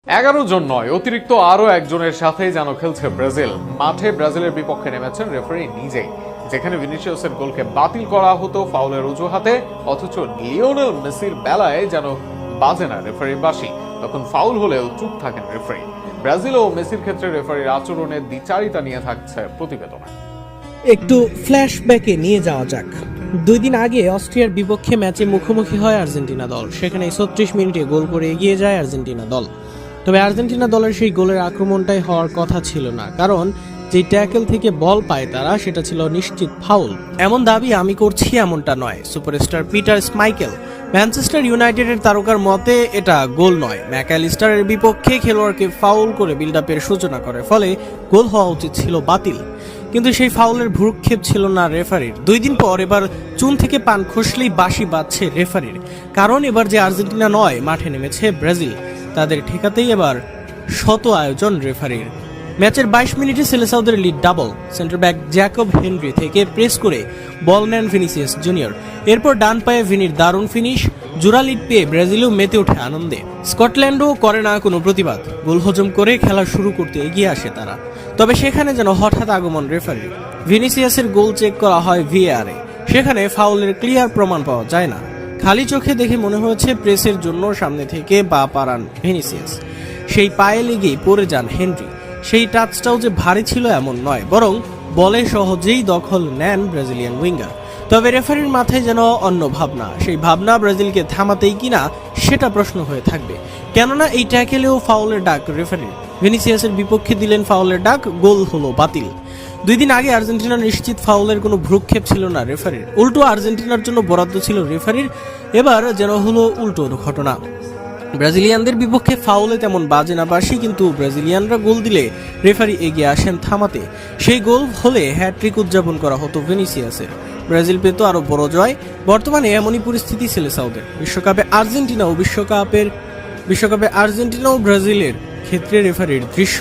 11 জন নয়, অতিরিক্ত আরো একজনের সাথে যেন খেলছে ব্রাজিল। মাঠে ব্রাজিলের বিপক্ষে নেমেছেন রেফারি নিজেই। যেখানে ভিনিসিয়াসের গোলকে বাতিল করা হতো ফাউলের অজুহাতে, অথচ লিওনেল মেসির বেলায় যেন বাজে না রেফারির বাঁশি। তখন ফাউল হলেও চুপ থাকেন রেফারি। ব্রাজিল ও মেসির ক্ষেত্রে রেফারির আচরণের দ্বিচারিতা নিয়ে থাকছে প্রতিবেদনে। একটু ফ্ল্যাশব্যাকে নিয়ে যাওয়া যাক। 2 দিন আগে অস্ট্রিয়ার বিপক্ষে ম্যাচে মুখোমুখি হয় আর্জেন্টিনা দল। সেখানে 36 মিনিটে গোল করে এগিয়ে যায় আর্জেন্টিনা দল। তবে আর্জেন্টিনা দলের সেই গোলের আক্রমণটাই হওয়ার কথা ছিল না, কারণ যে ট্যাকেল থেকে বল পায় তারা, সেটা ছিল নিশ্চিত ফাউল। এমন দাবি আমি করছি এমনটা নয়। সুপারস্টার পিটার স্মাইকেল, ম্যানচেস্টার ইউনাইটেডের তারকার মতে এটা গোল নয়। ম্যাকঅ্যালিস্টারের বিপক্ষে খেলোয়াড়কে ফাউল করে বিল্ড আপের সূচনা করে, ফলে গোল হওয়া উচিত ছিল বাতিল। কিন্তু সেই ফাউলের ভ্রুক্ষেপ ছিল না রেফারির। 2 দিন পর এবার চুন থেকে পান খসলেই বাঁশি বাজছে রেফারির, কারণ এবার যে আর্জেন্টিনা নয়, মাঠে নেমেছে ব্রাজিল। তাদের ঠেকাতেই এবার শত আয়োজন রেফারির। ম্যাচের 22 মিনিটে সেলেসাওদের lead double. Centre back Jacob Henry থেকে প্রেস করে বল নেন ভিনিসিয়াস জুনিয়র। এরপর ডান পায়ে ভিনির দারুণ ফিনিশ। জোড়া লিড পেয়ে ব্রাজিলও মেতে ওঠে আনন্দে। স্কটল্যান্ডও করে না কোনো প্রতিবাদ। গোল হজম করে খেলা শুরু করতে এগিয়ে আসে তারা। তবে সেখানে যেন হঠাৎ আগমন রেফারির। ভিনিসিয়াসের গোল চেক করা হয় ভিএআরে। সেখানে ফাউলের ক্লিয়ার প্রমাণ পাওয়া যায় না। খালি চোখে দেখে মনে হয়েছে প্রেসের জন্য সামনে থেকে পা পারান ভিনিসিয়াস। সেই পায়ে লেগেই পড়ে যান হেনরি। সেই টাচটাও যে ভারী ছিল এমন নয়, বরং বলে সহজেই দখল নেন ব্রাজিলিয়ান উইঙ্গার। তবে রেফারির মাথায় যেন অন্য ভাবনা। সেই ভাবনা ব্রাজিলকে থামাতেই কিনা সেটা প্রশ্ন হয়ে থাকবে। কেননা এই ট্যাকেলেও ফাউলের ডাক রেফারির। ভিনিসিয়াসের বিপক্ষে দিলেন ফাউলের ডাক, গোল হলো বাতিল। 2 দিন আগে আর্জেন্টিনার নিশ্চিত ফাউলের কোনো ভ্রুক্ষেপ ছিল না রেফারির, উল্টো আর্জেন্টিনার জন্য বরাদ্দ ছিল রেফারির। এবার যেন হলো উল্টো ঘটনা। ব্রাজিলিয়ানদের বিপক্ষে ফাউলে তেমন বাজে না বাসি, কিন্তু ব্রাজিলিয়ানরা গোল দিলে রেফারি এগিয়ে আসেন থামাতে। সেই গোল হলে হ্যাট্রিক উদযাপন করা হতো ভিনিসিয়াসের। ব্রাজিল পেত আরো বড় জয়। বর্তমানে এমনই পরিস্থিতি সেলেসাওদের। বিশ্বকাপে আর্জেন্টিনা ও ব্রাজিলের ক্ষেত্রে রেফারির দৃশ্য